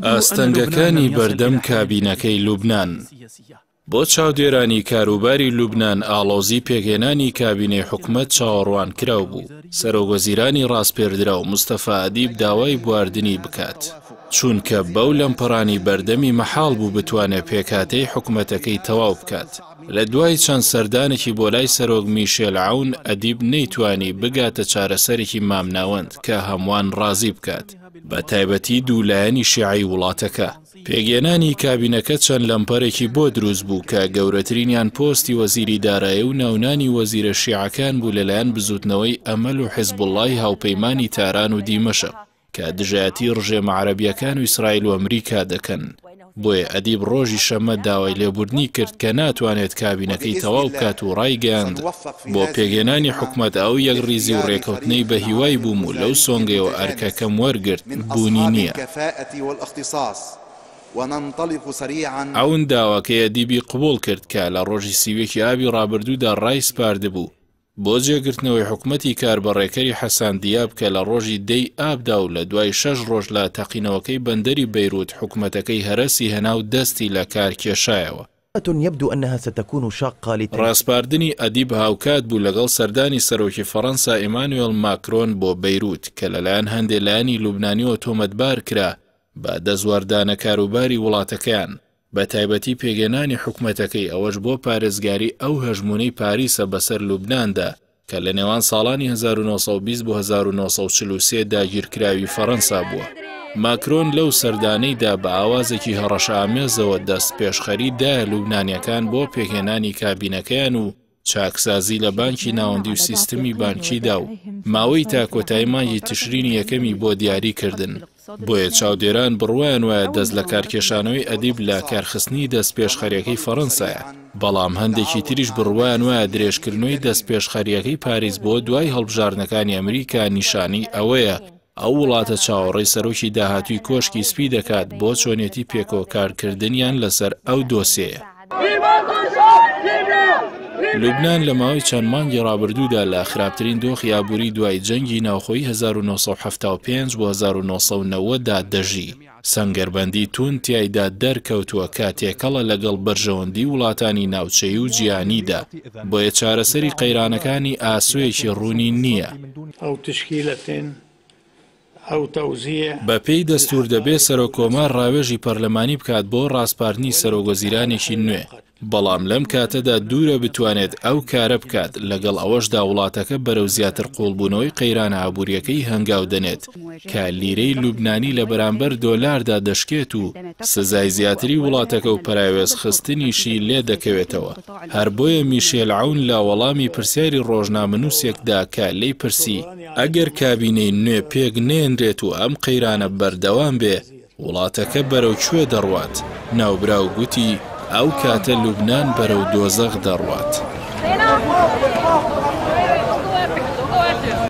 ئاستەنگەکانی بەردەم کابینەکەی لوبنان. بۆ چاودێرانی کاروباری لوبنان ئاڵۆزی پێگەێنانی کابینەی حکومەت چاوەڕوان کراو بوو. سەرۆگۆزیرانی ڕاستپێردرا و مستەفا ئەدیب داوای بواردنی بکات، چونکە بەو لەمپەڕانی بەردەمی مەحاڵ بوو بتوانێت پێکاتەی حکومەتەکەی تەواو بکات. لە دوای چەند سەردانێکی بۆ لای سەرۆک میشێل عون، ئەدیب نەیتوانی بگاتە چارەسەرێکی مامناوەند کە هەمووان ڕازی بکات، بە تایبەتی دوولایەنی شیعی وڵاتەکە. پێگەێنانی کابینەکە چەند لەمپەرێکی بۆ دروست بوو کە گەورەترینیان پۆستی وەزیری دارایی و ناونانی وەزیرە شیعەکان بوو لەلایەن بزوتنەوەی ئەمەل و حیزبوڵڵای هاوپەیمانی تاران و دیمەشق کە دژایەتی ڕژێمە عەرەبیەکان و ئیسرائیل و ئەمریکا دەکەن. بۆیە ئەدیب ڕۆژی شەمە داوای لێبوردنی کرد کە ناتوانێت کابینەکەی تەواو بکات و ڕایگەاند بۆ پێگەێنانی حکومەت ئەو یەکڕیزی و ڕێکەوتنەی بە هیوای بووم و لەو سۆنگەیەوە ئەرکەکەم وەرگرت بوونی نییە. ئەون داواکەی ئەدیبی قبوڵ کرد کە لە ڕۆژی سیوێکی ئابی ڕابردوودا ڕای سپاردبوو بۆ جێگرتنەوەی حکومەتی کاربەڕێکەری حەسان دیاب کە لە ڕۆژی 10 ئابدا و لە دوای 6 ڕۆژ لە تەقینەوەکەی بەندەری بەیروت حکومەتەکەی هەرەسی هەنا و دەستی لە کار کێشایەوە. ڕاستپاردنی ئەدیب هاوکات بوو لەگەڵ سەردانی سەرۆکی فەڕەنسا ئیمانوێل ماکرۆن بۆ بەیروت کە لەلایەن هەندێک لایەنی لوبنانیەوە تۆمەتبار کرا بە دەزواردانە کاروباری وڵاتەکەیان، بە تایبەتی پێگەێنانی حکومەتەکەی ئەوەش بۆ پارێزگاری ئەو هەژمونەی پاریسە بەسەر لوبناندا کە لە نێوان ساڵانی 1920 بۆ 1943 داگیرکراوی فەڕەنسا بووە. ماکرۆن لەو سەردانەیدا بە ئاوازێکی هەڕەشەئامێزەوە دەست پێشخەری دایە لوبنانیەکان بۆ پێگەێنانی کابینەکەیان و چاکسازی لە بانکی ناوەندی و سیستمی بانکیدا و ماوەی تا کۆتایی مانگی تشرینی یەکەمی بۆ دیاریکردن. بۆیە چاودێران بڕوایان وایە دەست لە کارکێشانەوەی ئەدیب لە کارخستنی دەست پێشخەریەکەی فەڕەنسایە، بەڵام هەندێکی تریش بڕوایان وایە درێژکردنەوەی دەست پێشخەریەکەی پاریس بۆ دوای هەڵبژارنەکانی ئەمریکا نیشانی ئەوەیە ئەو وڵاتە چاوەڕێی سەرۆکی داهاتووی کۆشکی سپی دەکات بۆ چۆنێتی پێکۆکارکردنیان لەسەر ئەو دۆسیەیە. لوبنان لە ماوەی چەند مانگی ڕابردوودا لە خراپترین دۆخی ئابووری دوای جەنگی ناوخۆیی 1975 بۆ 1990 دا دەژی. سەنگەربەندی تون تیایدا دەرکەوتووە کاتێکەڵە لەگەڵ بەرژەوەندی وڵاتانی ناوچەی و جیهانیدا، بۆیە چارەسەری قەیرانەکانی ئاسوویەکی ڕوونی نییە. بەپێی دەستور دەبێ سەرۆکۆمار ڕاوێژی پەرلەمانی بکات بۆ ڕاستپاردنی سەرۆگۆزیرانێکی نوێ، بەڵام لەم کاتەدا دوورە بتوانێت ئەو کارە بکات، لەگەڵ ئەوەشدا وڵاتەکە بەرەو زیاتر قوڵبوونەوەی قەیرانە ئابووریەکەی هەنگاو دەنێت کە لیرەی لوبنانی لە بەرامبەر دۆلاردا دەشکێت و سزای زیاتری وڵاتەکە و پەراوێز خستنیشی لێ دەکەوێتەوە. هەر بۆیە میشێل عون لە وەڵامی پرسیاری ڕۆژنامەنووسێکدا کە لێی پرسی ئەگەر کابینەی نوێ پێک نێنرێت و ئەم قەیرانە بەردەوام بێ وڵاتەکە بەرەو کوێ دەڕوات، ناوبراو گوتی ئەو کاتە لوبنان بەرەو دۆزەخ دەڕوات.